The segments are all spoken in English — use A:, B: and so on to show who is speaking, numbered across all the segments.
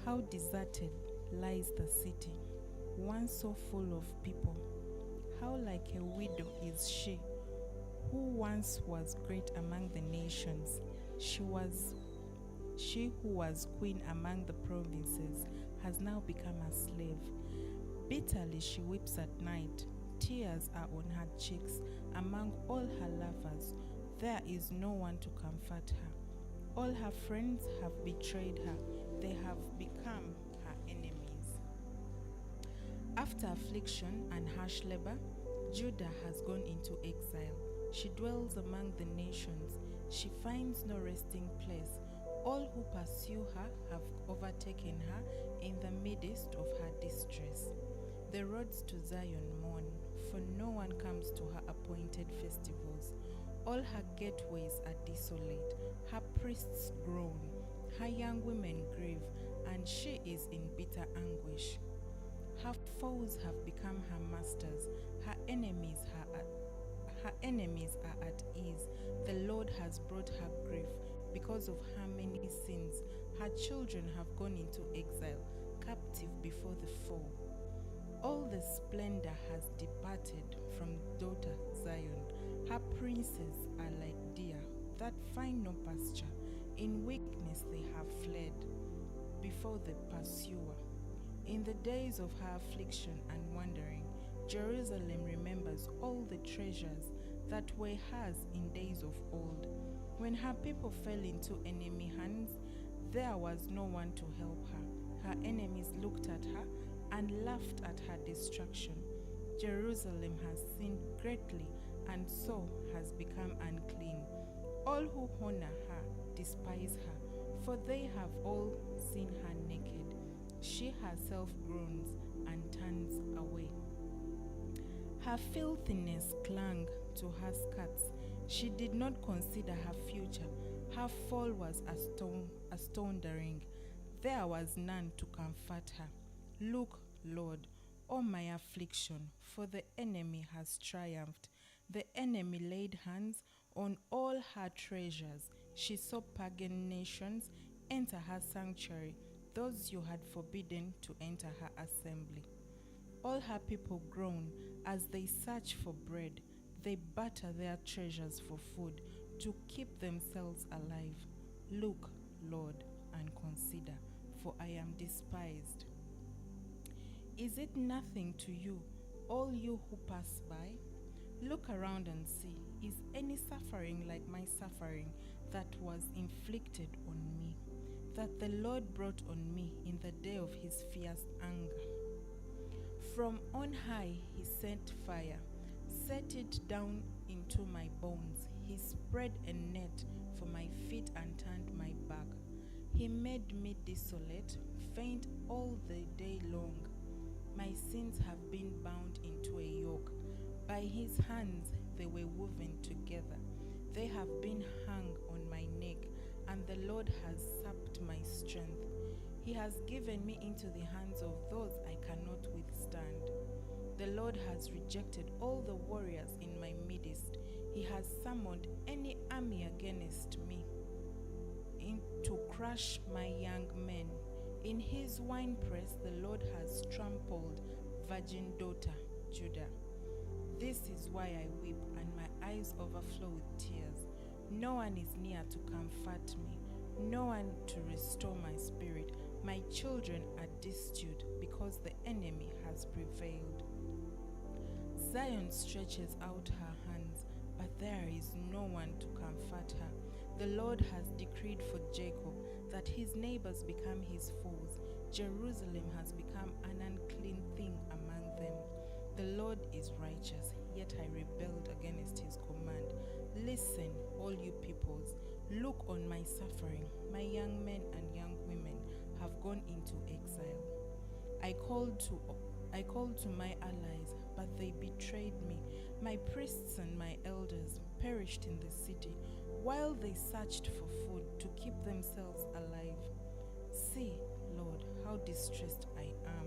A: How deserted lies the city, once so full of people. How like a widow is she, who once was great among the nations. She who was queen among the provinces has now become a slave. Bitterly she weeps at night. Tears are on her cheeks. Among all her lovers, there is no one to comfort her. All her friends have betrayed her. They have become her enemies. After affliction and harsh labor, Judah has gone into exile. She dwells among the nations. She finds no resting place. All who pursue her have overtaken her in the midst of her distress. The roads to Zion mourn, for no one comes to her appointed festivals. All her gateways are desolate. Her priests groan. Her young women grieve, and she is in bitter anguish. Her foes have become her masters. Her enemies are at ease. The Lord has brought her grief because of her many sins. Her children have gone into exile, captive before the foe. All the splendor has departed from daughter Zion. Her princes are like deer that find no pasture. In weakness they have fled before the pursuer. In the days of her affliction and wandering, Jerusalem remembers all the treasures that were hers in days of old. When her people fell into enemy hands, there was no one to help her. Her enemies looked at her and laughed at her destruction. Jerusalem has sinned greatly and so has become unclean. All who honor her despise her, for they have all seen her naked. She herself groans and turns away. Her filthiness clung to her skirts. She did not consider her future. Her fall was astounding. There was none to comfort her. Look, Lord, O my affliction, for the enemy has triumphed. The enemy laid hands on all her treasures. She saw pagan nations enter her sanctuary, those you had forbidden to enter her assembly. All her people groan as they search for bread. They batter their treasures for food to keep themselves alive. Look, Lord, and consider, for I am despised. Is it nothing to you, all you who pass by? Look around and see, is any suffering like my suffering that was inflicted on me, that the Lord brought on me in the day of his fierce anger? From on high he sent fire, set it down into my bones. He spread a net for my feet and turned my back. He made me desolate, faint all the day long. My sins have been bound into a yoke. By his hands they were woven together. They have been hung on my neck, and the Lord has sapped my strength. He has given me into the hands of those I cannot withstand. The Lord has rejected all the warriors in my midst. He has summoned any army against me to crush my young men. In his winepress the Lord has trampled virgin daughter Judah. This is why I weep and my eyes overflow with tears. No one is near to comfort me, no one to restore my spirit. My children are destitute because the enemy has prevailed. Zion stretches out her hands, but there is no one to comfort her. The Lord has decreed for Jacob that his neighbors become his foes. Jerusalem has become an unclean thing among them. The Lord is righteous, yet I rebelled against his command. Listen, all you peoples, look on my suffering. My young men and young women have gone into exile. I called to my allies, but they betrayed me. My priests and my elders perished in the city, while they searched for food to keep themselves alive. See, Lord, how distressed I am.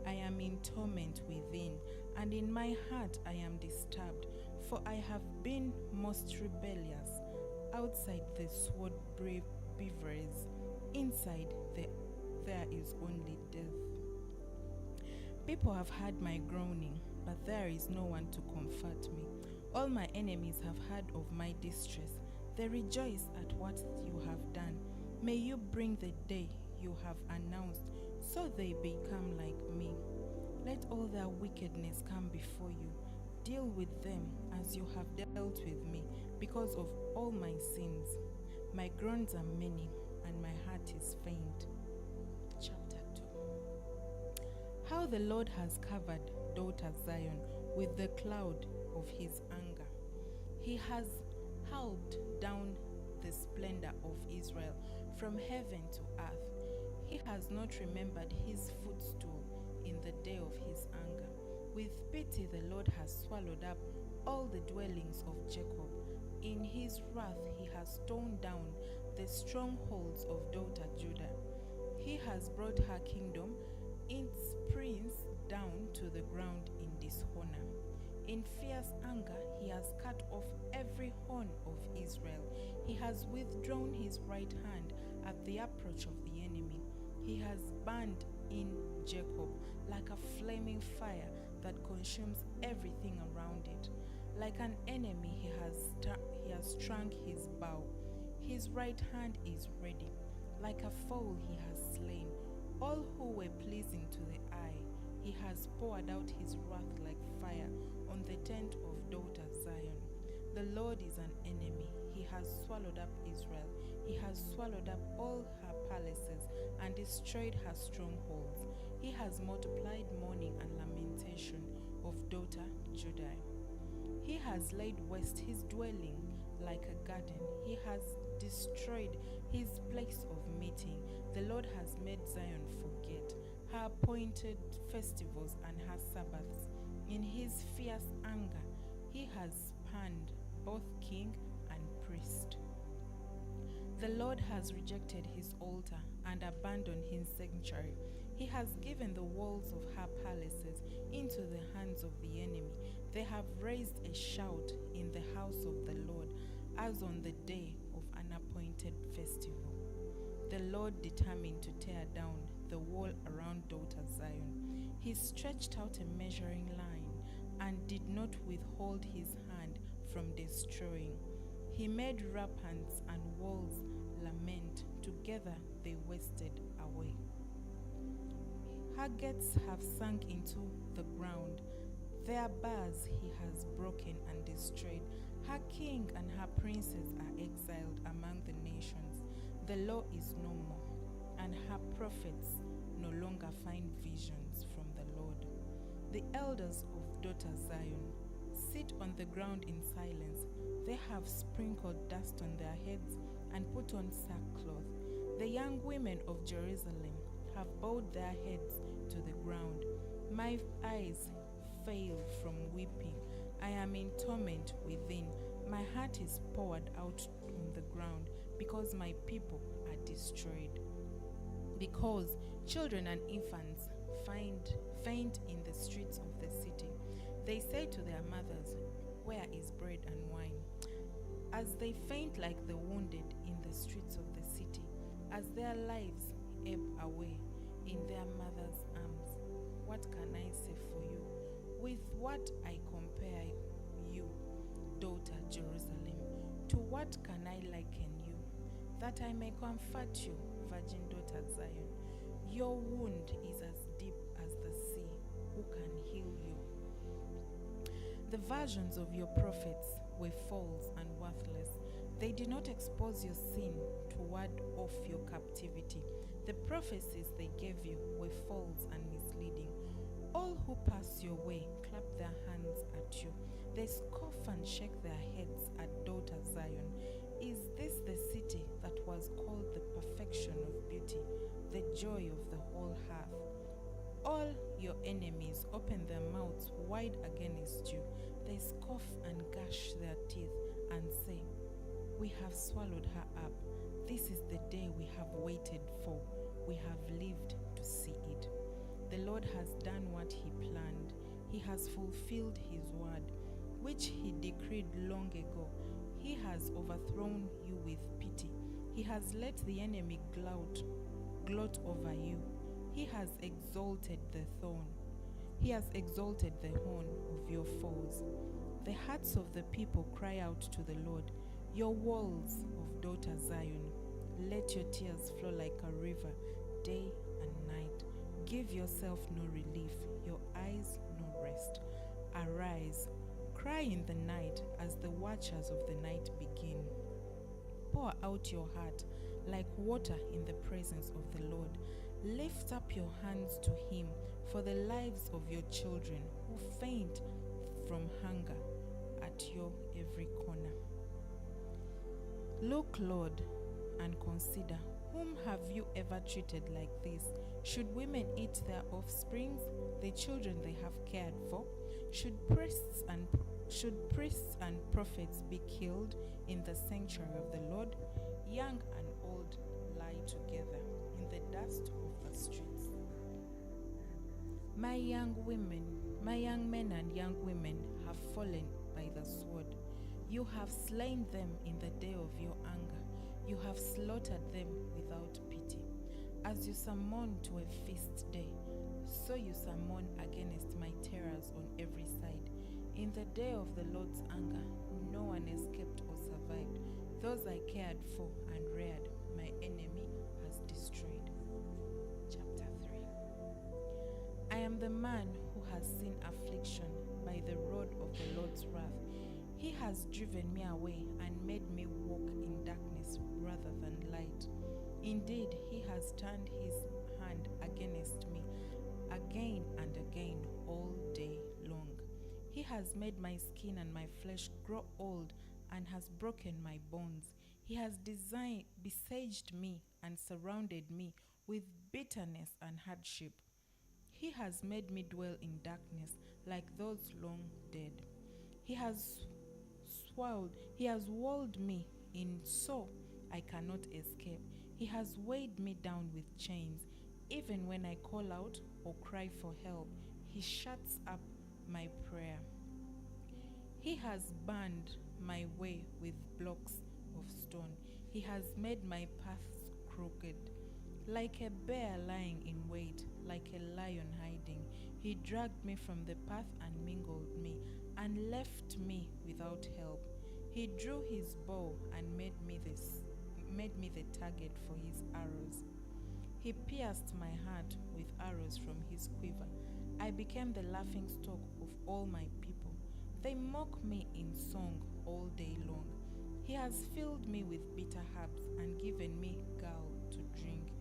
A: I am in torment within, and in my heart I am disturbed, for I have been most rebellious. Outside the sword brave beavers, inside there is only death. People have heard my groaning, but there is no one to comfort me. All my enemies have heard of my distress. They rejoice at what you have done. May you bring the day you have announced, so they become like me. Let all their wickedness come before you. Deal with them as you have dealt with me, because of all my sins. My groans are many, and my heart is faint. Chapter 2. How the Lord has covered daughter Zion with the cloud of his anger. He has hurled down the splendor of Israel from heaven to earth. He has not remembered his footstool in the day of his anger. With pity the Lord has swallowed up all the dwellings of Jacob. In his wrath he has torn down the strongholds of daughter Judah. He has brought her kingdom, its prince, down to the ground in dishonor. In fierce anger he has cut off every horn of Israel. He has withdrawn his right hand at the approach of the enemy. He has burned in Jacob like a flaming fire that consumes everything around it. Like an enemy he has strung his bow. His right hand is ready. Like a fowl he has slain all who were pleasing to the eye. He has poured out his wrath like fire on the tent of daughter Zion. The Lord is an enemy. He has swallowed up Israel. He has swallowed up all her palaces and destroyed her strongholds. He has multiplied mourning and lamentation of daughter Judah. He has laid waste his dwelling like a garden. He has destroyed his place of meeting. The Lord has made Zion forget her appointed festivals and her Sabbaths. In his fierce anger, he has spurned both king and priest. The Lord has rejected his altar and abandoned his sanctuary. He has given the walls of her palaces into the hands of the enemy. They have raised a shout in the house of the Lord, as on the day of an appointed festival. The Lord determined to tear down the wall around daughter Zion. He stretched out a measuring line and did not withhold his hand from destroying. He made ramparts and walls lament. Together they wasted away. Her gates have sunk into the ground. Their bars he has broken and destroyed. Her king and her princes are exiled among the nations. The law is no more, and her prophets no longer find visions from the Lord. The elders of daughter Zion sit on the ground in silence. They have sprinkled dust on their heads and put on sackcloth. The young women of Jerusalem have bowed their heads to the ground. My eyes fail from weeping. I am in torment within. My heart is poured out on the ground because my people are destroyed. Because children and infants faint in the streets of the city. They say to their mothers, "Where is bread and wine?" As they faint like the wounded in the streets of the city, as their lives ebb away in their mothers' arms. What can I say for you? With what I compare you, daughter Jerusalem? To what can I liken you, that I may comfort you, virgin daughter Zion? Your wound is as deep as the sea. Who can heal you? The versions of your prophets were false and worthless. They did not expose your sin to ward off your captivity. The prophecies they gave you were false and misleading. All who pass your way clap their hands at you. They scoff and shake their heads at daughter Zion. Is this the city that was called the perfection of beauty, the joy of the whole earth? All your enemies open their mouths wide against you. They scoff and gash their teeth and say, "We have swallowed her up. This is the day we have waited for. We have lived to see it." The Lord has done what he planned. He has fulfilled his word, which he decreed long ago. He has overthrown you with pity. He has let the enemy gloat gloat over you. He has exalted the thorn. He has exalted the horn of your foes. The hearts of the people cry out to the Lord. Your walls of daughter Zion, let your tears flow like a river, day and night. Give yourself no relief, your eyes no rest. Arise, cry in the night as the watchers of the night begin. Pour out your heart like water in the presence of the Lord. Lift up your hands to him for the lives of your children who faint from hunger at your every corner. Look, Lord, and consider, whom have you ever treated like this? Should women eat their offsprings, the children they have cared for? Should priests and prophets be killed in the sanctuary of the Lord? Young and old lie together in the dust of the streets. My young men and young women have fallen by the sword. You have slain them in the day of your anger. You have slaughtered them without pity. As you summon to a feast day, so you summon against my terrors on every side. In the day of the Lord's anger, no one escaped or survived. Those I cared for and reared, my enemy has destroyed. Chapter 3. I am the man who has seen affliction by the rod of the Lord's wrath. He has driven me away and made me walk in darkness rather than light. Indeed, he has turned his hand against me again and again all day long. He has made my skin and my flesh grow old and has broken my bones. He has besieged me and surrounded me with bitterness and hardship. He has made me dwell in darkness like those long dead. He has walled me in so I cannot escape. He has weighed me down with chains. Even when I call out or cry for help, he shuts up my prayer. He has burned my way with blocks of stone. He has made my paths crooked. Like a bear lying in wait, like a lion hiding, he dragged me from the path and mingled me, and left me without help. He drew his bow and made me the target for his arrows. He pierced my heart with arrows from his quiver. I became the laughing stock of all my people. They mock me in song all day long. He has filled me with bitter herbs and given me gall to drink.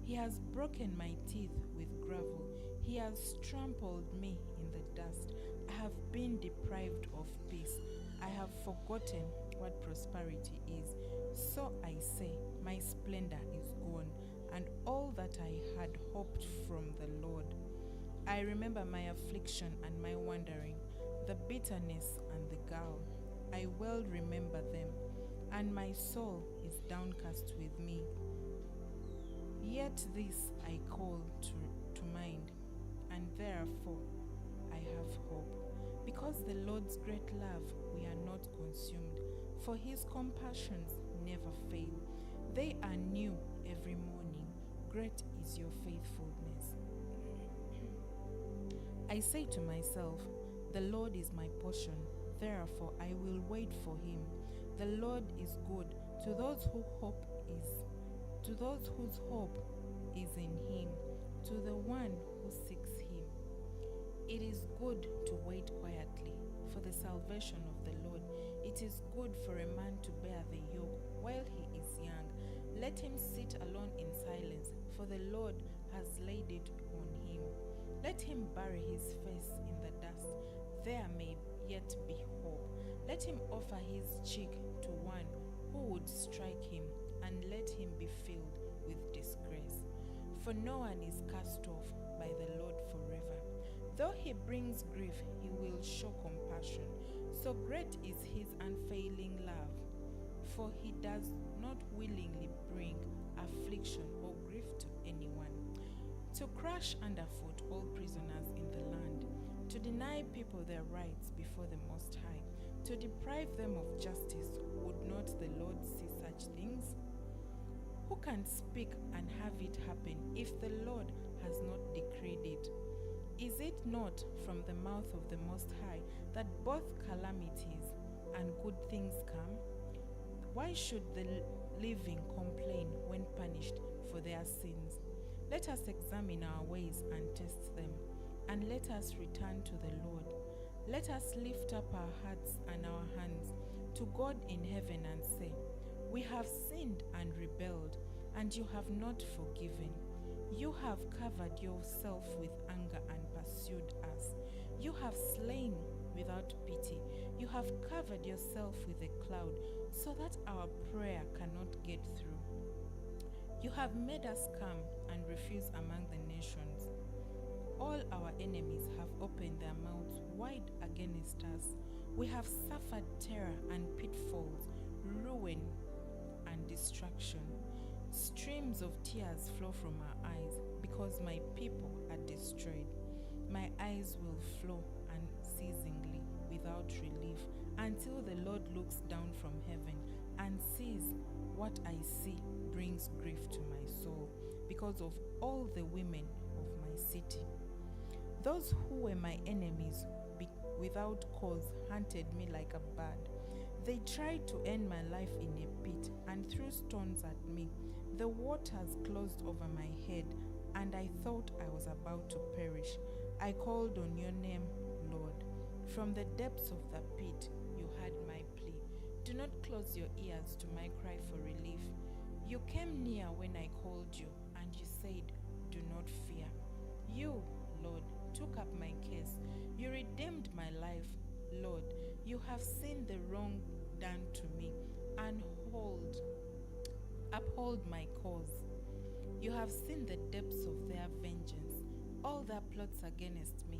A: He has broken my teeth with gravel. He has trampled me in the dust. I have been deprived of peace. I have forgotten what prosperity is. So I say, my splendor is gone, and all that I had hoped from the Lord. I remember my affliction and my wandering, the bitterness and the gall. I well remember them, and my soul is downcast with me. Yet this I call to mind, and therefore I have hope. Because the Lord's great love, we are not consumed, for his compassions never fail. They are new every morning. Great is your faithfulness. I say to myself, the Lord is my portion, therefore I will wait for him. The Lord is good to those whose hope is in him, to the one who seeks him. It is good to wait quietly for the salvation of the Lord. It is good for a man to bear the yoke while he is young. Let him sit alone in silence, for the Lord has laid it on him. Let him bury his face in the dust. There may yet be hope. Let him offer his cheek to one who would strike him, and let him be filled with disgrace. For no one is cast off by the Lord forever. Though he brings grief, he will show compassion. So great is his unfailing love, for he does not willingly bring affliction or grief to anyone. To crush underfoot all prisoners in the land, to deny people their rights before the Most High, to deprive them of justice, would not the Lord see such things? Who can speak and have it happen if the Lord has not decreed it? Is it not from the mouth of the Most High that both calamities and good things come? Why should the living complain when punished for their sins? Let us examine our ways and test them, and let us return to the Lord. Let us lift up our hearts and our hands to God in heaven and say, we have sinned and rebelled, and you have not forgiven. You have covered yourself with anger and pursued us. You have slain without pity. You have covered yourself with a cloud, so that our prayer cannot get through. You have made us come and refuse among the nations. All our enemies have opened their mouths wide against us. We have suffered terror and pitfalls, ruin and destruction. Streams of tears flow from our eyes because my people are destroyed. My eyes will flow unceasingly without relief until the Lord looks down from heaven and sees what I see brings grief to my soul because of all the women of my city. Those who were my enemies without cause hunted me like a bird. They tried to end my life in a pit and threw stones at me. The waters closed over my head, and I thought I was about to perish. I called on your name, Lord. From the depths of the pit, you heard my plea. Do not close your ears to my cry for relief. You came near when I called you, and you said, do not fear. You, Lord, took up my case. You redeemed my life. Lord, you have seen the wrong done to me, and uphold my cause. You have seen the depths of their vengeance, all their plots against me.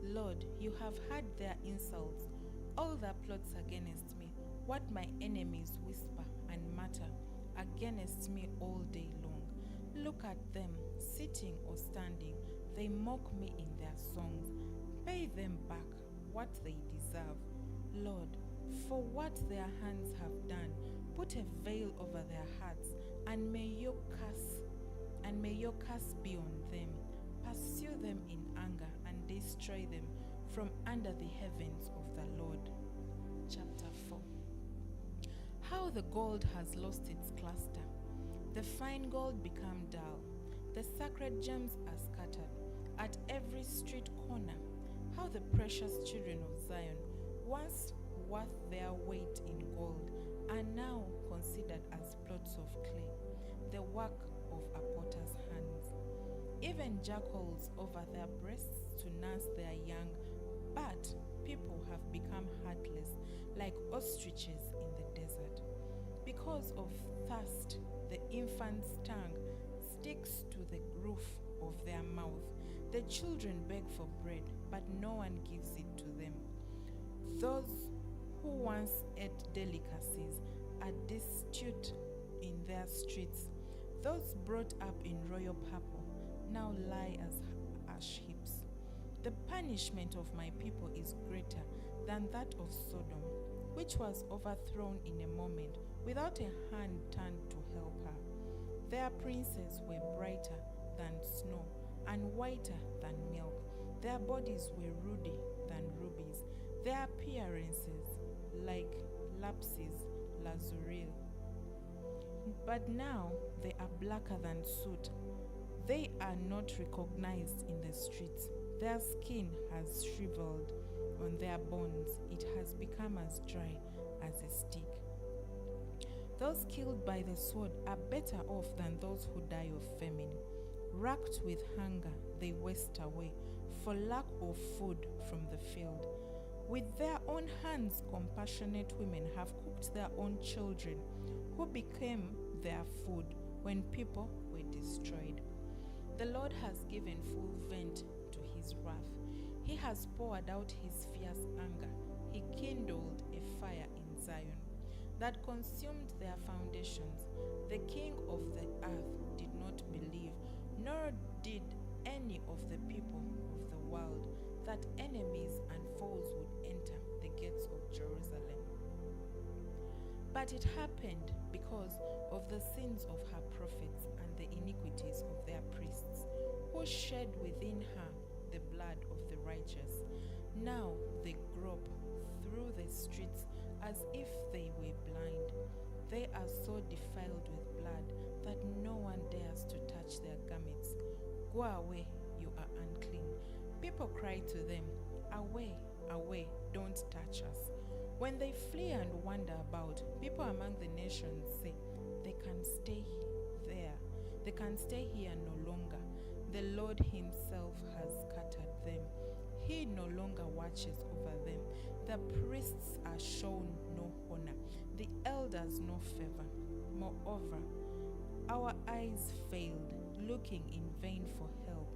A: Lord, you have heard their insults, all their plots against me, what my enemies whisper and mutter against me all day long. Look at them, sitting or standing, they mock me in their songs. Pay them back what they deserve. Lord, for what their hands have done, put a veil over their hearts, and may your curse be on them. Pursue them in anger and destroy them from under the heavens of the Lord. Chapter 4. How the gold has lost its cluster. The fine gold become dull. The sacred gems are scattered at every street corner. How the precious children of Zion, once worth their weight in gold, are now considered as plots of clay, the work of a potter's hands. Even jackals over their breasts to nurse their young, but people have become heartless, like ostriches in the desert. Because of thirst, the infant's tongue sticks to the roof of their mouth. The children beg for bread, but no one gives it to them. Those who once ate delicacies are destitute in their streets. Those brought up in royal purple now lie as ash heaps. The punishment of my people is greater than that of Sodom, which was overthrown in a moment without a hand turned to help her. Their princes were brighter than snow and whiter than milk. Their bodies were ruddy than rubies. Their appearances like lapis lazuli. But now they are blacker than soot. They are not recognized in the streets. Their skin has shriveled on their bones. It has become as dry as a stick. Those killed by the sword are better off than those who die of famine. Racked with hunger, they waste away for lack of food from the field. With their own hands, compassionate women have cooked their own children, who became their food when people were destroyed. The Lord has given full vent to his wrath. He has poured out his fierce anger. He kindled a fire in Zion that consumed their foundations. The king of the earth did not believe, nor did any of the people of the world, that enemies and foes would enter the gates of Jerusalem. But it happened because of the sins of her prophets and the iniquities of their priests, who shed within her the blood of the righteous. Now they grope through the streets as if they were blind. They are so defiled with blood that no one dares to touch their garments. Go away, you are unclean. People cry to them, away, away, don't touch us. When they flee and wander about, people among the nations say, they can stay there. They can stay here no longer. The Lord himself has scattered them. He no longer watches over them. The priests are shown no honor, the elders no favor. Moreover, our eyes failed, looking in vain for help.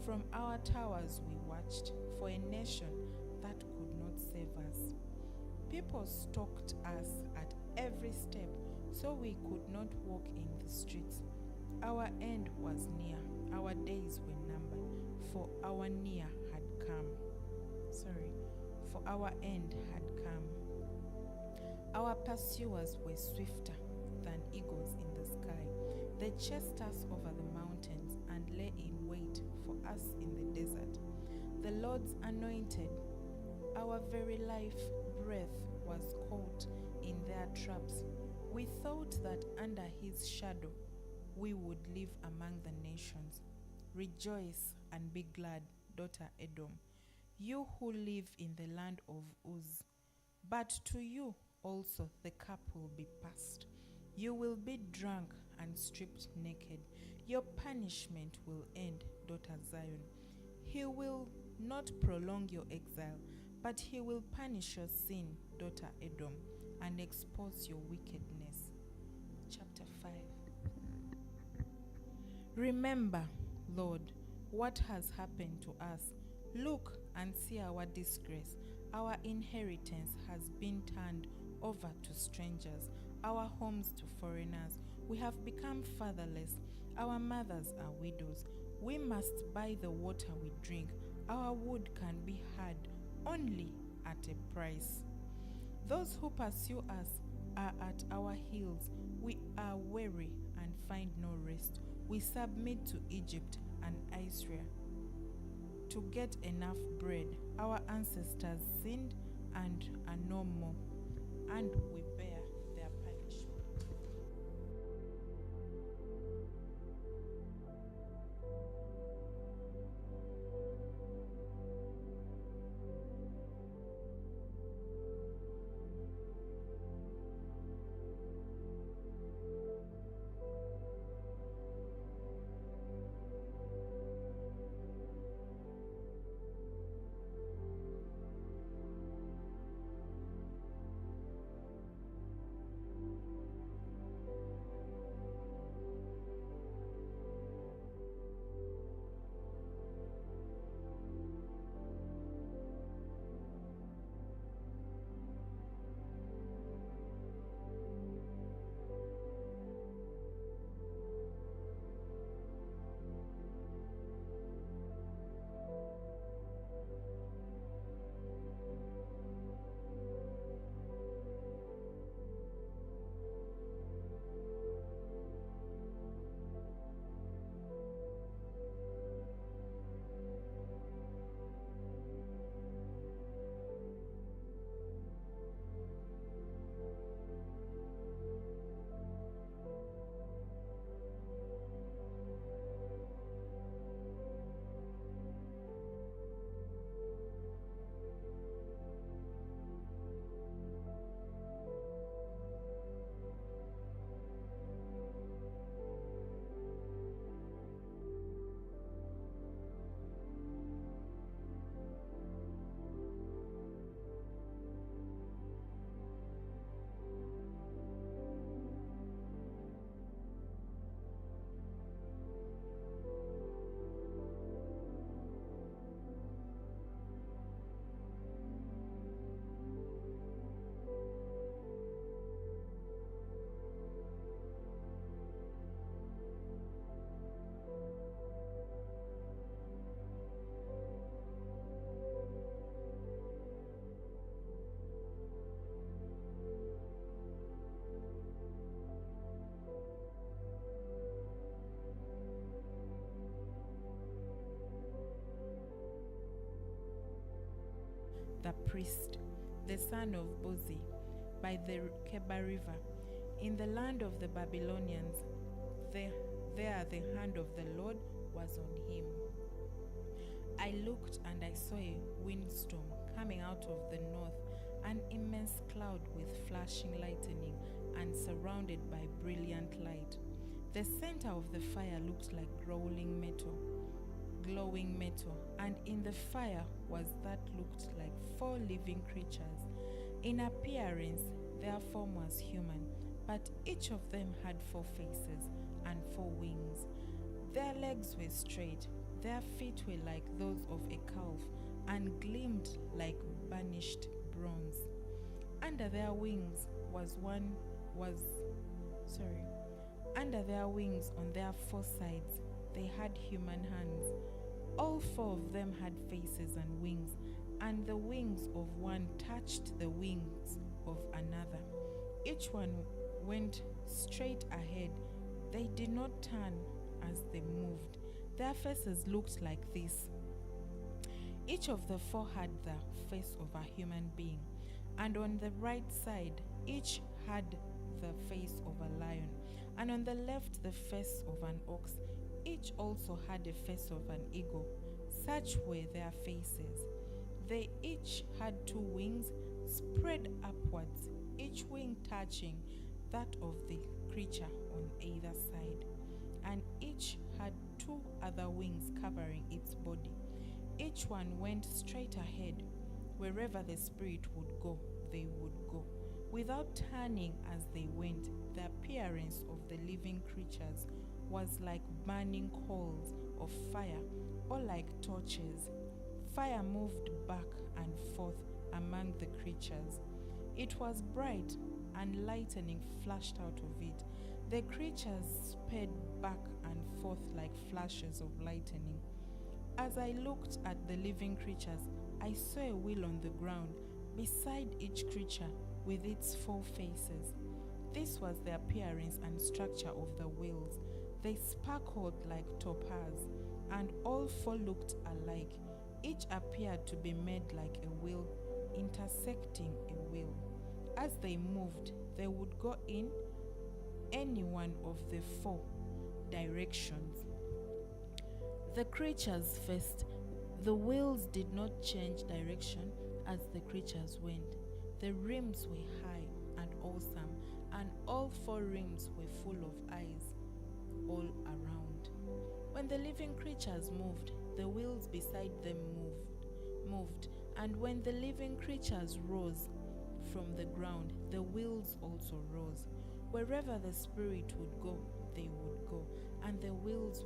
A: From our towers we watched for a nation that could not save us. People stalked us at every step, so we could not walk in the streets. Our end was near, our days were numbered, for our near had come. For our end had come. Our pursuers were swifter than eagles in the sky. They chased us over the mountains and lay in wait for us in the desert. The Lord's anointed, our very life breath, was caught in their traps. We thought that under his shadow we would live among the nations. Rejoice and be glad, daughter Edom, you who live in the land of Uz. But to you also the cup will be passed. You will be drunk and stripped naked. Your punishment will end, daughter Zion. He will not prolong your exile, but he will punish your sin, daughter Edom, and expose your wickedness. Chapter 5. Remember, Lord, what has happened to us. Look and see our disgrace. Our inheritance has been turned over to strangers, our homes to foreigners. We have become fatherless. Our mothers are widows. We must buy the water we drink. Our wood can be had only at a price. Those who pursue us are at our heels. We are weary and find no rest. We submit to Egypt and Assyria to get enough bread. Our ancestors sinned and are no more, and we bear their punishment. the priest, the son of Buzi, by the Keba River, in the land of the Babylonians. There the hand of the Lord was on him. I looked, and I saw a windstorm coming out of the north, an immense cloud with flashing lightning and surrounded by brilliant light. The center of the fire looked like glowing metal, and in the fire was that looked like 4 living creatures. In appearance, their form was human, but each of them had 4 faces and 4 wings. Their legs were straight, their feet were like those of a calf, and gleamed like burnished bronze. Under their wings on their 4 sides, they had human hands. All 4 of them had faces and wings, and the wings of one touched the wings of another. Each one went straight ahead. They did not turn as they moved. Their faces looked like this. Each of the 4 had the face of a human being, and on the right side, each had the face of a lion, and on the left the face of an ox. Each also had the face of an eagle. Such were their faces. They each had 2 wings spread upwards, each wing touching that of the creature on either side, and each had 2 other wings covering its body. Each one went straight ahead. Wherever the Spirit would go, they would go, without turning as they went. The appearance of the living creatures was like burning coals of fire, or like torches. Fire moved back and forth among the creatures. It was bright, and lightning flashed out of it. The creatures sped back and forth like flashes of lightning. As I looked at the living creatures, I saw a wheel on the ground beside each creature with its 4 faces. This was the appearance and structure of the wheels. They sparkled like topaz, and all 4 looked alike. Each appeared to be made like a wheel intersecting a wheel. As they moved, they would go in any one of the 4 directions. The creatures faced. The wheels did not change direction as the creatures went. The rims were high and awesome, and all 4 rims were full of eyes all around. When the living creatures moved, the wheels beside them moved, and when the living creatures rose from the ground, the wheels also rose. Wherever the Spirit would go, they would go, and the wheels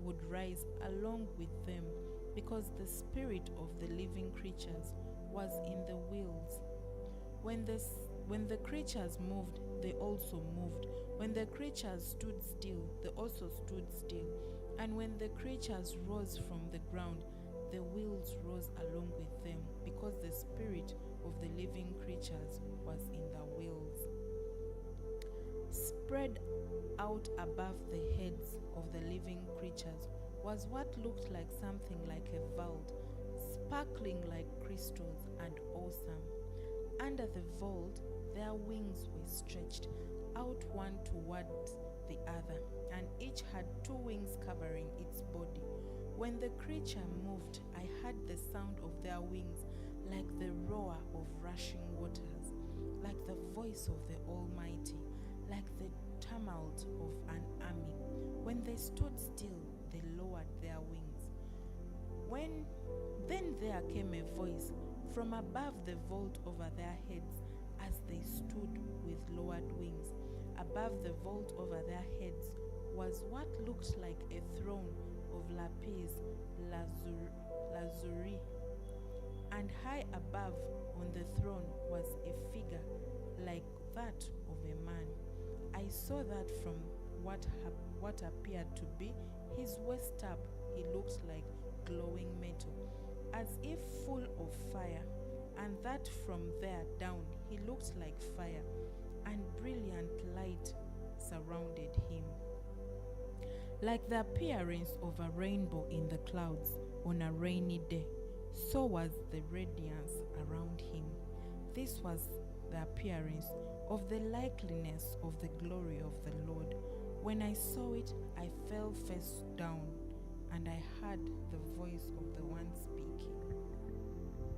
A: would rise along with them, because the spirit of the living creatures was in the wheels. When the creatures moved, they also moved. When the creatures stood still, they also stood still. And when the creatures rose from the ground, the wheels rose along with them, because the spirit of the living creatures was in the wheels. Spread out above the heads of the living creatures was what looked like something like a vault, sparkling like crystals and awesome. Under the vault, their wings were stretched out one towards the other, and each had 2 wings covering its body. When the creature moved, I heard the sound of their wings like the roar of rushing waters, like the voice of the Almighty, like the tumult of an army. When they stood still, they lowered their wings. Then there came a voice from above the vault over their heads as they stood with lowered wings. Above the vault over their heads was what looked like a throne of lapis lazuli, and high above on the throne was a figure like that of a man. I saw that from what appeared to be his waist up, he looked like glowing metal, as if full of fire, and that from there down he looked like fire, and brilliant light surrounded him, like the appearance of a rainbow in the clouds on a rainy day. so was the radiance around him. This was the appearance of the likeness of the glory of the Lord. When I saw it, I fell face down, and I heard the voice of the one speaking.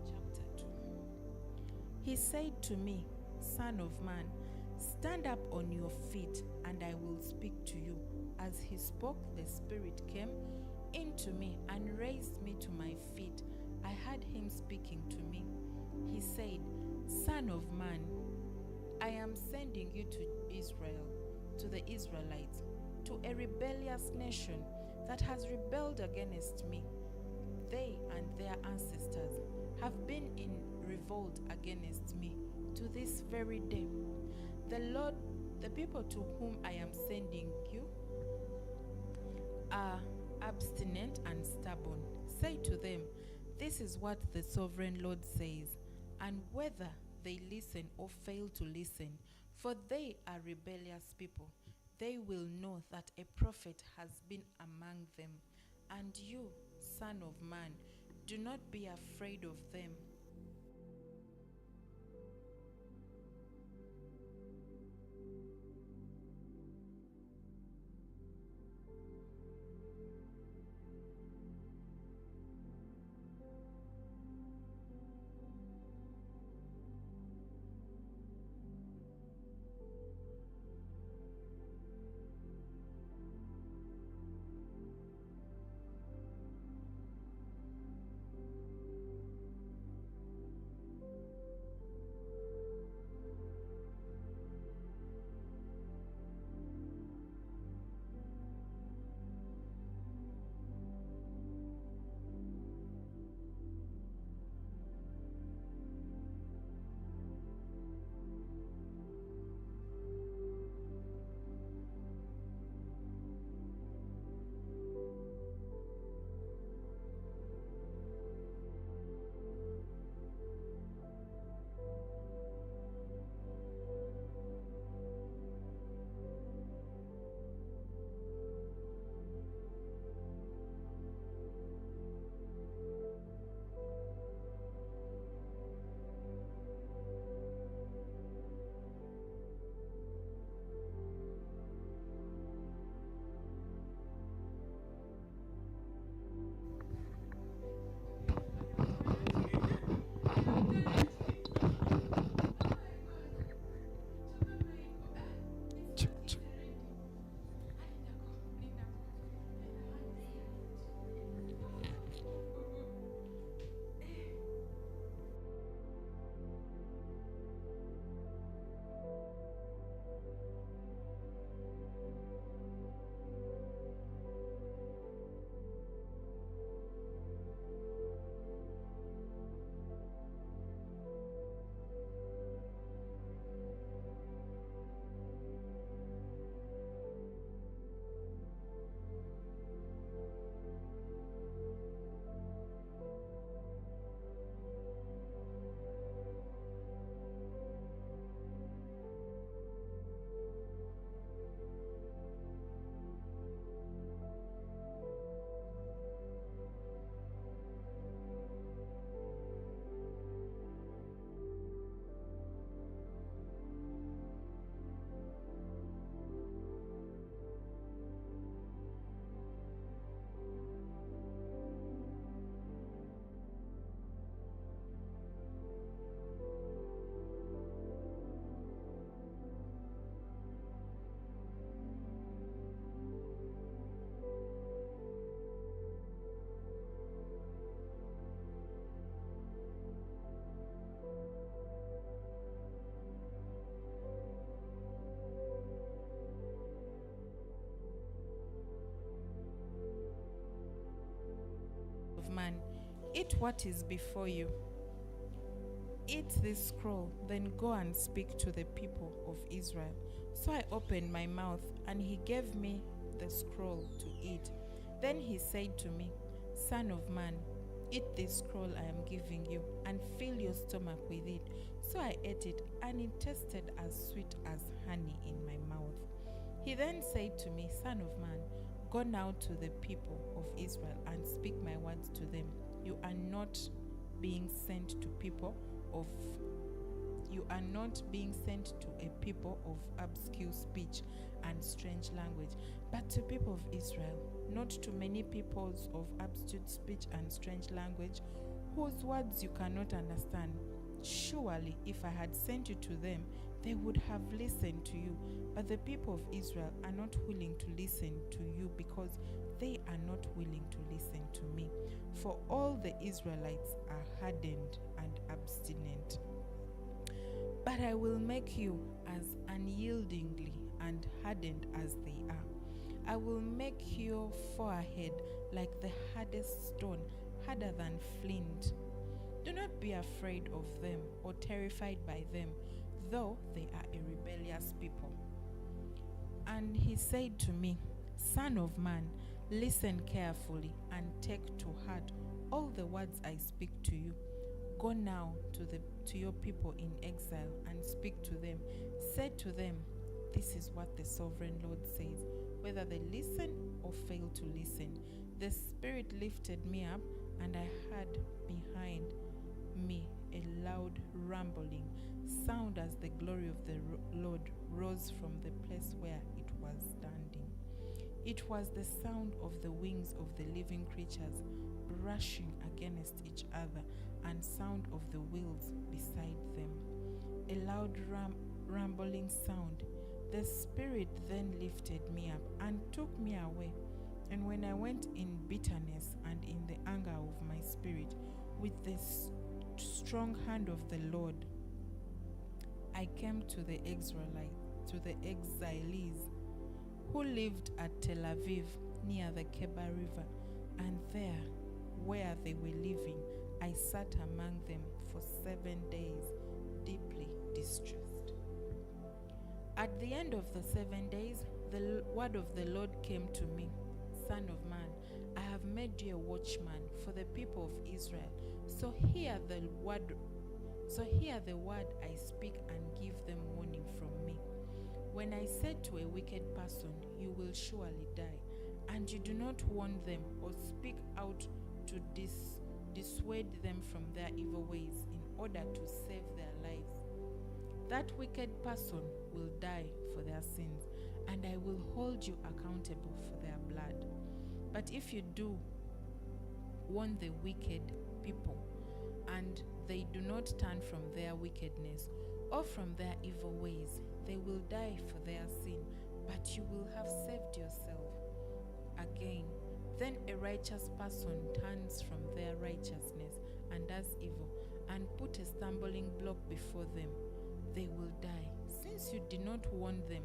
A: Chapter 2. He said to me, Son of man, stand up on your feet, and I will speak to you. As he spoke, the Spirit came into me and raised me to my feet. I heard him speaking to me. He said, Son of man, I am sending you to Israel, to the Israelites, to a rebellious nation that has rebelled against me. They and their ancestors have been in revolt against me to this very day. The Lord, the people to whom I am sending you, are obstinate and stubborn. Say to them, this is what the sovereign Lord says, and whether they listen or fail to listen, for they are rebellious people, they will know that a prophet has been among them. And you, Son of man, do not be afraid of them. Man, eat what is before you. Eat this scroll, then go and speak to the people of Israel. So I opened my mouth, and he gave me the scroll to eat. Then he said to me, Son of man, eat this scroll I am giving you, and fill your stomach with it. So I ate it, and it tasted as sweet as honey in my mouth. He then said to me, Son of man, go now to the people of Israel and speak my words to them. You are not being sent to people of a people of obscure speech and strange language, but to people of Israel, not to many peoples of obscure speech and strange language, whose words you cannot understand. Surely, if I had sent you to them, they would have listened to you. But the people of Israel are not willing to listen to you because they are not willing to listen to me. For all the Israelites are hardened and obstinate. But I will make you as unyieldingly and hardened as they are. I will make your forehead like the hardest stone, harder than flint. Do not be afraid of them or terrified by them, though they are a rebellious people. And he said to me, Son of man, listen carefully and take to heart all the words I speak to you. Go now to your people in exile and speak to them. Say to them, this is what the sovereign Lord says, whether they listen or fail to listen. The Spirit lifted me up, and I heard behind me a loud rumbling sound as the glory of the Lord rose from the place where it was standing. It was the sound of the wings of the living creatures brushing against each other, and sound of the wheels beside them. A loud rumbling sound. The Spirit then lifted me up and took me away. And when I went in bitterness and in the anger of my spirit, with the strong hand of the Lord, I came to the exiles who lived at Tel Aviv near the Keba River, and there, where they were living, I sat among them for 7 days, deeply distressed. At the end of the 7 days, the word of the Lord came to me, Son of man, I have made you a watchman for the people of Israel. So hear the word I speak and give them warning from me. When I said to a wicked person, you will surely die, and you do not warn them or speak out to dissuade them from their evil ways in order to save their lives, that wicked person will die for their sins, and I will hold you accountable for their blood. But if you do warn the wicked people, and they do not turn from their wickedness or from their evil ways, they will die for their sin, but you will have saved yourself. Again, then a righteous person turns from their righteousness and does evil, and put a stumbling block before them. They will die. Since you did not warn them,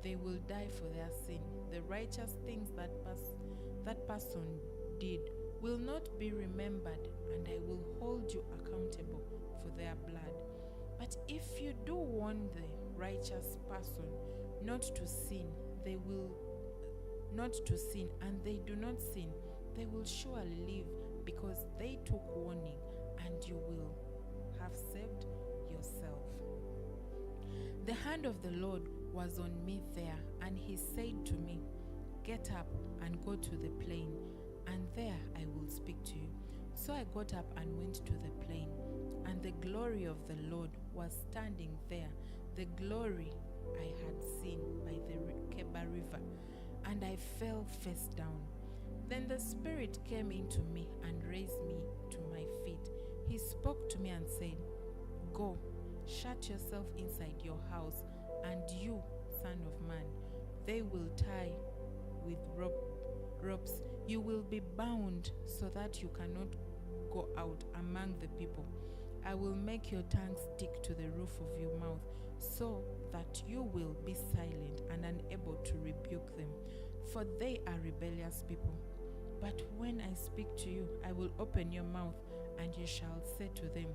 A: they will die for their sin. The righteous things that person did will not be remembered, and I will hold you accountable for their blood. But if you do warn the righteous person not to sin, and they do not sin, they will surely live, because they took warning, and you will have saved yourself. The hand of the Lord was on me there, and he said to me, Get up and go to the plain, and there I will speak to you. So I got up and went to the plain, and the glory of the Lord was standing there, the glory I had seen by the Keba River, and I fell face down. Then the Spirit came into me and raised me to my feet. He spoke to me and said, Go, shut yourself inside your house, and you, son of man, they will tie with ropes. You will be bound so that you cannot go out among the people. I will make your tongue stick to the roof of your mouth, so that you will be silent and unable to rebuke them, for they are rebellious people. But when I speak to you, I will open your mouth, and you shall say to them,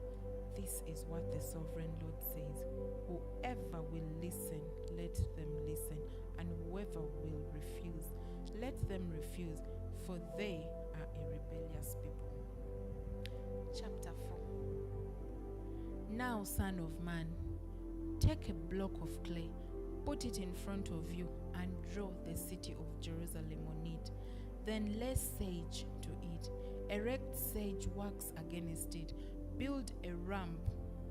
A: This is what the sovereign Lord says. Whoever will listen, let them listen, and whoever will refuse, let them refuse, for they are a rebellious people. Chapter 4. Now, son of man, take a block of clay, put it in front of you, and draw the city of Jerusalem on it. Then lay sage to it, erect sage works against it, Build a ramp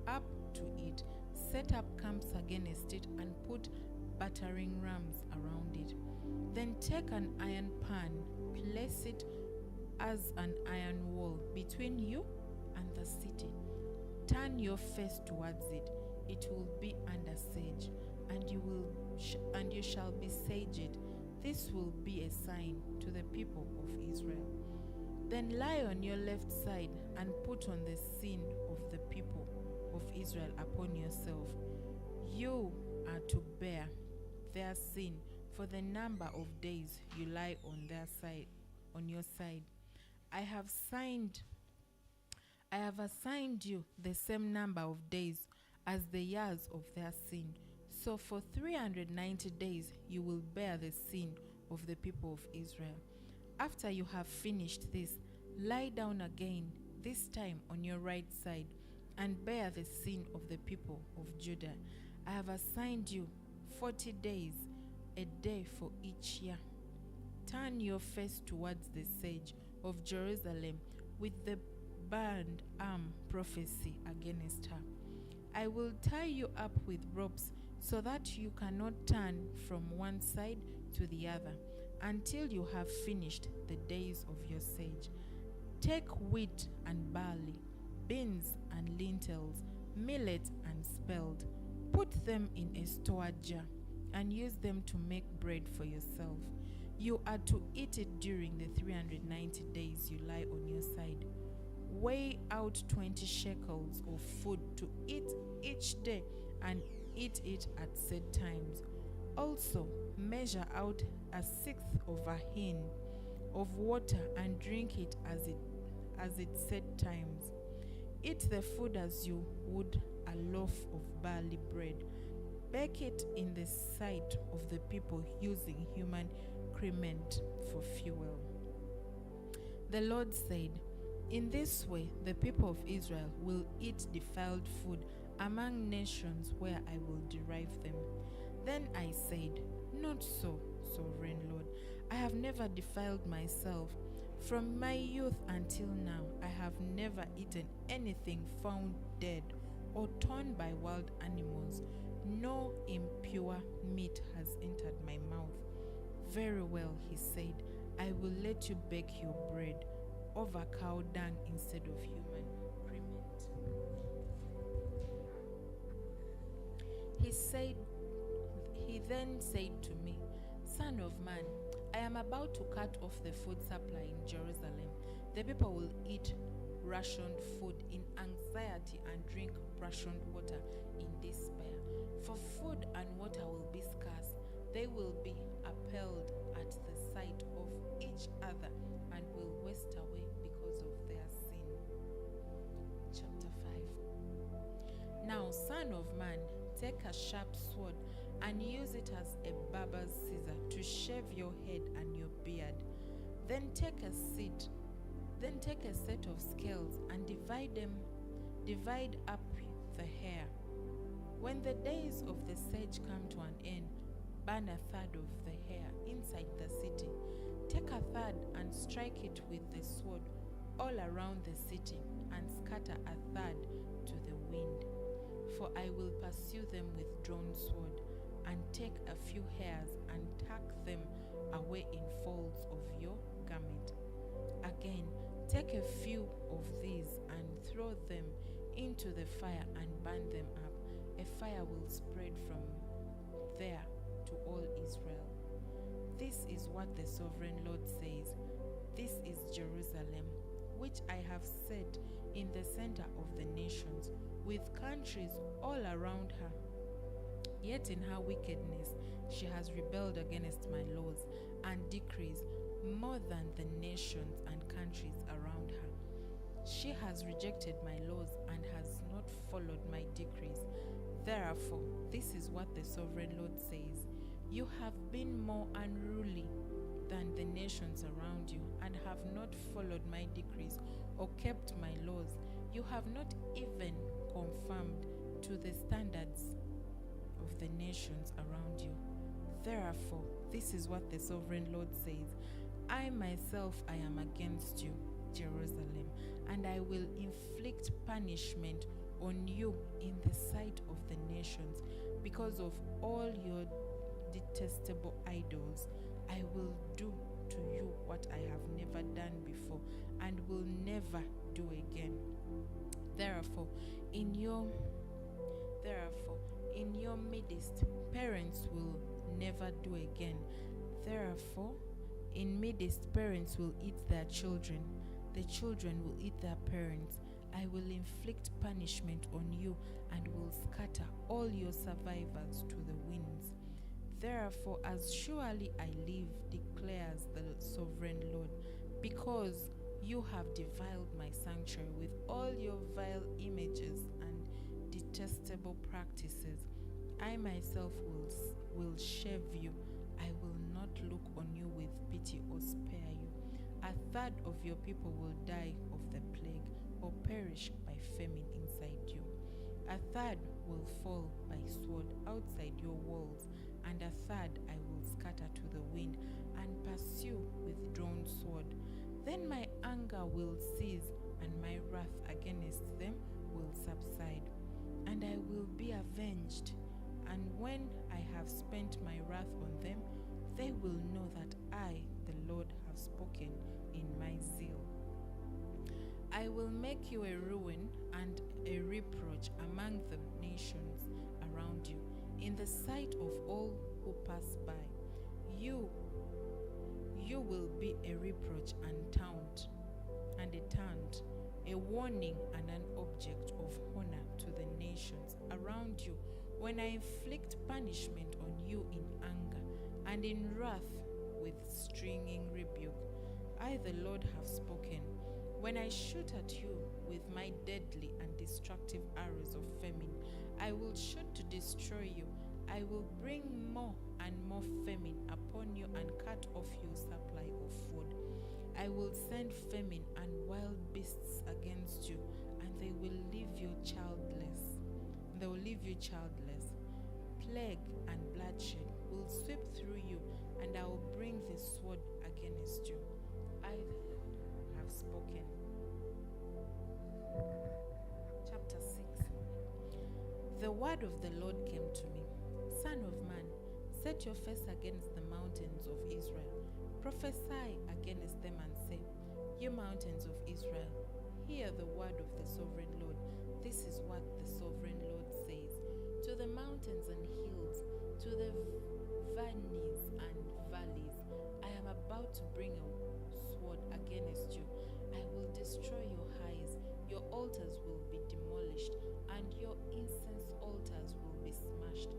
A: up to it, set up camps against it, and put battering rams around it. Then take an iron pan, place it as an iron wall between you and the city. Turn your face towards it. It will be under siege, and you shall besiege it. This will be a sign to the people of Israel. Then lie on your left side and put on the sin of the people of Israel upon yourself. You are to bear their sin for the number of days you lie on their side, on your side. I have assigned you the same number of days as the years of their sin. So for 390 days you will bear the sin of the people of Israel. After you have finished this, lie down again, this time on your right side, and bear the sin of the people of Judah. I have assigned you 40 days, a day for each year. Turn your face towards the siege of Jerusalem with the burned arm prophecy against her. I will tie you up with ropes so that you cannot turn from one side to the other until you have finished the days of your siege. Take wheat and barley, beans and lentils, millet and spelt. Put them in a stored jar and use them to make bread for yourself. You are to eat it during the 390 days you lie on your side. Weigh out 20 shekels of food to eat each day and eat it at set times. Also, measure out a sixth of a hin of water and drink it as it set times. Eat the food as you would a loaf of barley bread. Bake it in the sight of the people using human crement for fuel. The Lord said, in this way the people of Israel will eat defiled food among nations where I will derive them. Then I said, not so, sovereign Lord. I have never defiled myself. From my youth until now, I have never eaten anything found dead or torn by wild animals. No impure meat has entered my mouth. Very well, he said, I will let you bake your bread over cow dung instead of human crement. He then said to me, Son of man, I am about to cut off the food supply in Jerusalem. The people will eat rationed food in anxiety and drink rationed water in despair. For food and water will be scarce. They will be appalled at the sight of each other and will waste away because of their sin. Chapter 5. Now, son of man, take a sharp sword and use it as a barber's scissor to shave your head and your beard. Then take a set of scales and divide up the hair. When the days of the siege come to an end, burn a third of the hair inside the city. Take a third and strike it with the sword all around the city, and scatter a third to the wind. For I will pursue them with drawn sword, and take a few hairs and tuck them away in folds of your garment. Again, take a few of these and throw them into the fire and burn them up. A fire will spread from there to all Israel. This is what the sovereign Lord says. This is Jerusalem, which I have set in the center of the nations, with countries all around her. Yet in her wickedness she has rebelled against my laws and decrees more than the nations and countries around her. She has rejected my laws and has not followed my decrees. Therefore, this is what the sovereign Lord says. You have been more unruly than the nations around you, and have not followed my decrees or kept my laws. You have not even conformed to the standards of the nations around you. Therefore, this is what the sovereign Lord says. I myself, I am against you, Jerusalem, and I will inflict punishment on you in the sight of the nations because of all your detestable idols. I will do to you what I have never done before and will never do again. Therefore, in your midst, parents will never do again. Therefore, in midst, parents will eat their children. The children will eat their parents. I will inflict punishment on you and will scatter all your survivors to the winds. Therefore, as surely I live, declares the sovereign Lord, because you have defiled my sanctuary with all your vile images and detestable practices, I myself will shave you. I will not look on you with pity or spare you. A third of your people will die of the plague or perish by famine inside you. A third will fall by sword outside your walls, and a third I will scatter to the wind and pursue with drawn sword. Then my anger will cease, and my wrath against them will subside, and I will be avenged. And when I have spent my wrath on them, they will know that I, the Lord, have spoken in my zeal. I will make you a ruin and a reproach among the nations around you, in the sight of all who pass by. You will be a reproach and a taunt, a warning and an object of honor to the nations around you, when I inflict punishment on you in anger and in wrath with stringing rebuke. I, the Lord, have spoken. When I shoot at you with my deadly and destructive arrows of famine, I will shoot to destroy you. I will bring more and more famine upon you and cut off your supply of food. I will send famine and wild beasts against you, and they will leave you childless. Plague and bloodshed will sweep through you, and I will bring the sword against you. I, the Lord, have spoken. Chapter 6. The word of the Lord came to me. Son of man, set your face against the mountains of Israel. Prophesy against them and say, You mountains of Israel, hear the word of the sovereign Lord. This is what the sovereign Lord says. To the mountains and hills, to the valleys and valleys, I am about to bring a sword against you. I will destroy your highs. Your altars will be demolished, and your incense altars will be smashed.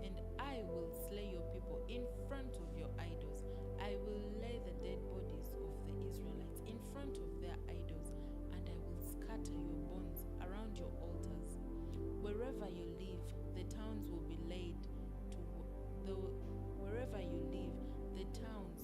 A: And I will slay your people in front of your idols. I will lay the dead bodies of the Israelites in front of their idols, and I will scatter your bones around your altars. Wherever you live, the towns will be laid wherever you live, the towns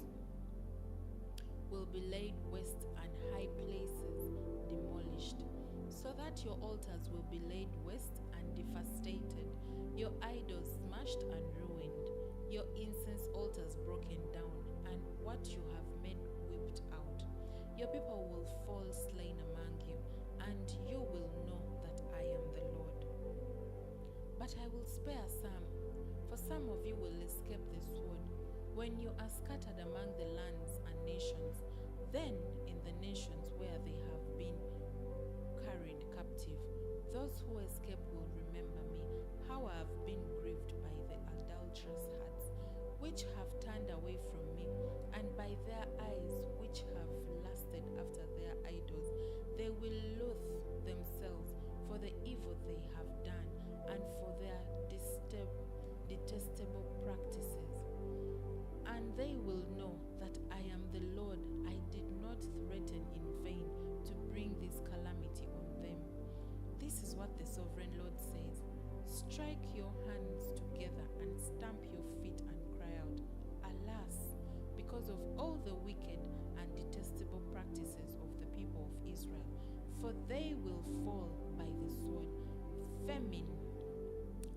A: will be laid waste and high places demolished, so that your altars will be laid waste and devastated, your idols smashed and ruined, your incense altars broken down, and what you have made whipped out. Your people will fall slain among you, and you will know that I am the Lord. But I will spare some, for some of you will escape the sword. When you are scattered among the lands and nations, then in the nations where they have been carried captive, those who escape will remember me, how I have been grieved by the adulterous hearts, which have turned away from me, and by their eyes which have lusted after their idols. They will loathe themselves for the evil they have done, and for their detestable practices. And they will know that I am the Lord. I did not threaten in vain to bring this calamity on them. This is what the sovereign Lord says. Strike your hands together and stamp your feet and cry out, Alas, because of all the wicked and detestable practices of the people of Israel. For they will fall by the sword, famine,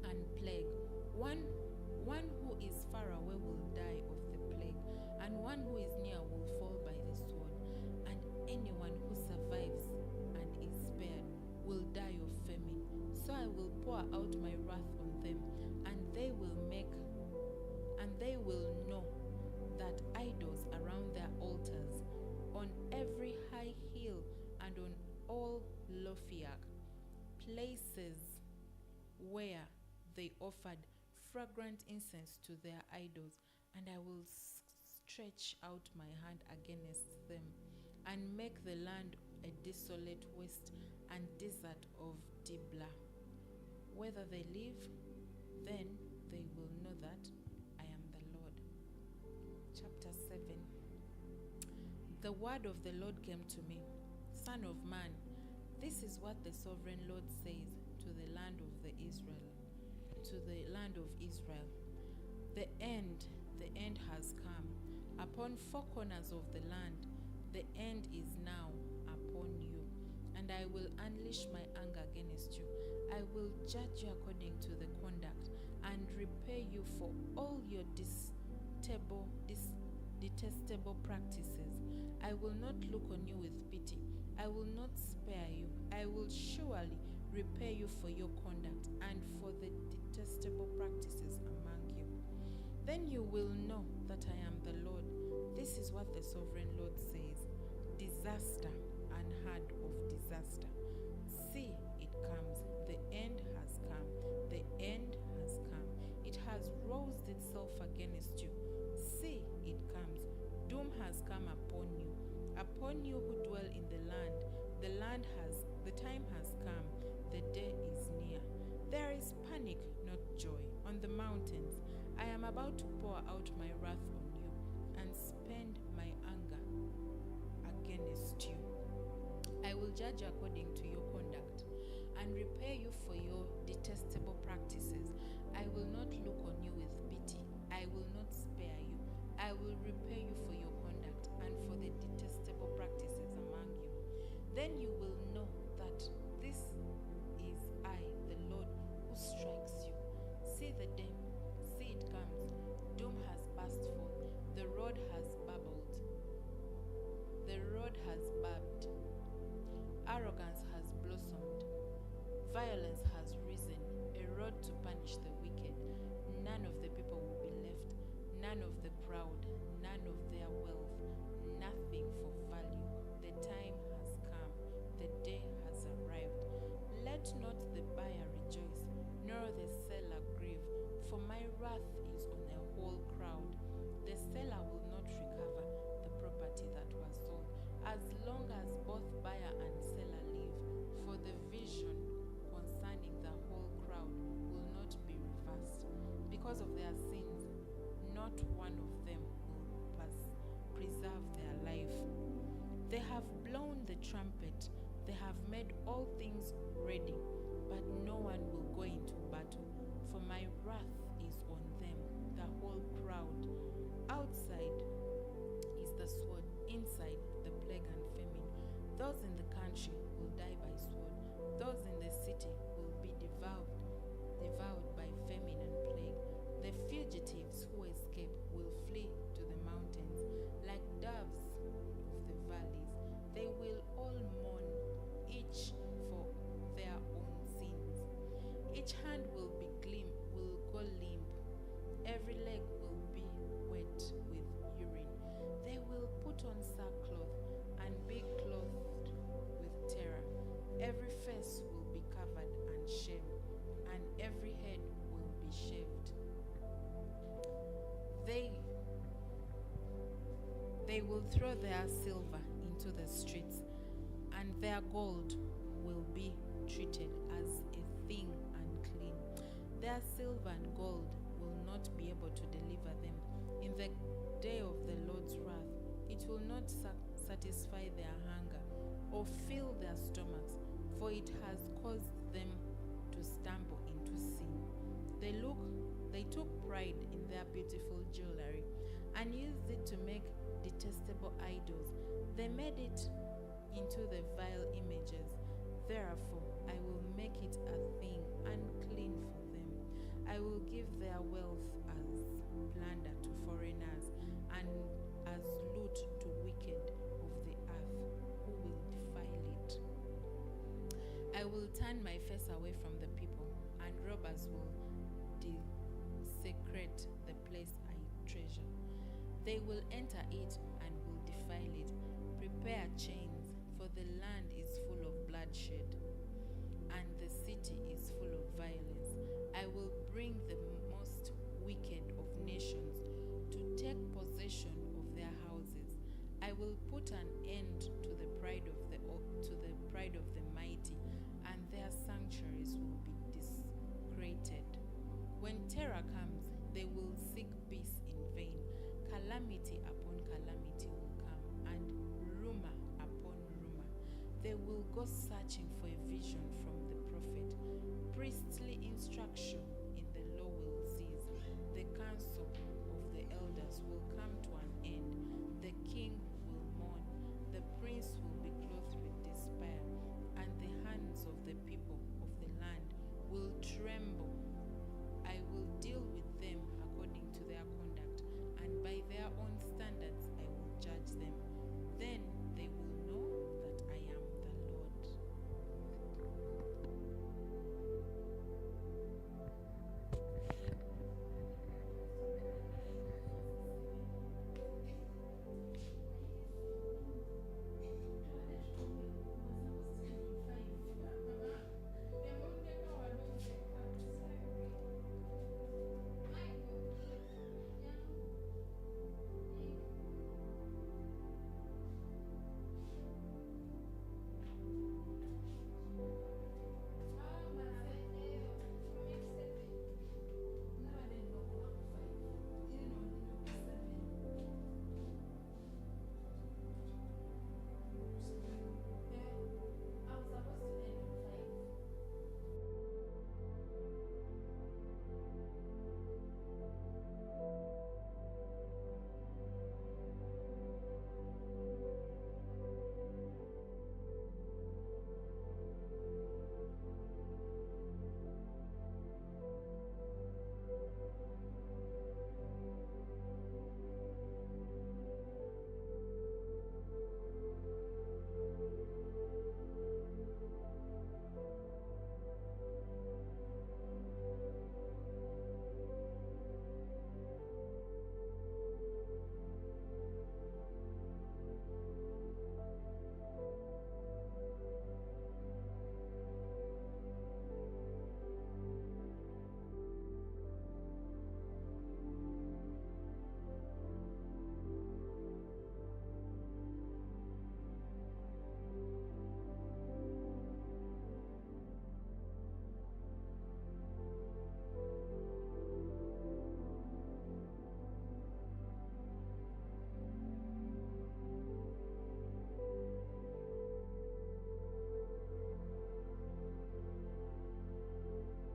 A: and plague. One who is far away will die of the plague, and one who is near will fall by the sword, and anyone who survives and will pour out my wrath on them, and they will know that idols around their altars, on every high hill and on all lofty places where they offered fragrant incense to their idols, and I will stretch out my hand against them and make the land a desolate waste and desert of Diblah. Whether they live, then they will know that I am the Lord. Chapter 7. The word of the Lord came to me. Son of man, this is what the sovereign Lord says to the land of Israel. The end has come. Upon four corners of the land, the end is now upon you. And I will unleash my anger against you. I will judge you according to the conduct and repay you for all your detestable practices. I will not look on you with pity. I will not spare you. I will surely repay you for your conduct and for the detestable practices among you. Then you will know that I am the Lord. This is what the sovereign Lord says. Disaster and hard of disaster. See, it comes. The end has come. The end has come. It has roused itself against you. See, it comes. Doom has come upon you who dwell in the land. The time has come. The day is near. There is panic, not joy, on the mountains. I am about to pour out my wrath on you and spend my anger against you. I will judge according to your conduct and repay you for your detestable practices. I will not look on you with pity. I will not spare you. I will repay you for your conduct and for the detestable practices among you. Then you will know that this is I, the Lord, who strikes you. See the day, see it comes. Doom has burst forth. The road has bubbled. The road has barbed. Arrogance has blossomed. Violence has risen. A road to punish the wicked. None of the people will be left. None of the proud. None of their wealth. Nothing for value. The time has come. The day has arrived. Let not the buyer rejoice, nor the seller grieve, for my wrath is on a whole crowd. The seller will not recover the property that was sold, as long as both buyer and seller live, for the vision concerning the whole crowd will not be reversed. Because of their sins, not one of them will preserve their life. They have blown the trumpet. They have made all things ready, but no one will go into battle, for my wrath is on them, the whole crowd. Outside is the sword, inside the plague and famine. Those in the country will die by sword. Those in the city will be devoured by famine and plague. The fugitives who escape will flee to the mountains, like doves of the valleys. They will all mourn, each for their own sins. Each hand will go limp. Every leg will be wet with urine. They will put on sackcloth and be clothed with terror. Every face will be covered and shamed, and every head will be shaved. They will throw their silver into the streets, and their gold will be treated as a thing unclean. Their silver and gold will not be able to deliver them. In the day of the Lord's wrath, it will not satisfy their hunger or fill their stomachs, for it has caused them to stumble into sin. They took pride in their beautiful jewelry and used it to make detestable idols. They made it into the vile images. Therefore, I will make it a thing unclean for them. I will give their wealth as plunder to foreigners and as loot to wicked of the earth who will defile it. I will turn my face away from the people robbers will desecrate the place I treasure. They will enter it and will defile it. Prepare chains, for the land is full of bloodshed, and the city is full of violence. I will bring the most wicked of nations to take possession of their houses. I will put an end to the pride of the mighty, and their sanctuaries will be desecrated. When terror comes, they will seek peace in vain. Calamity upon calamity will come, and rumor upon rumor. They will go searching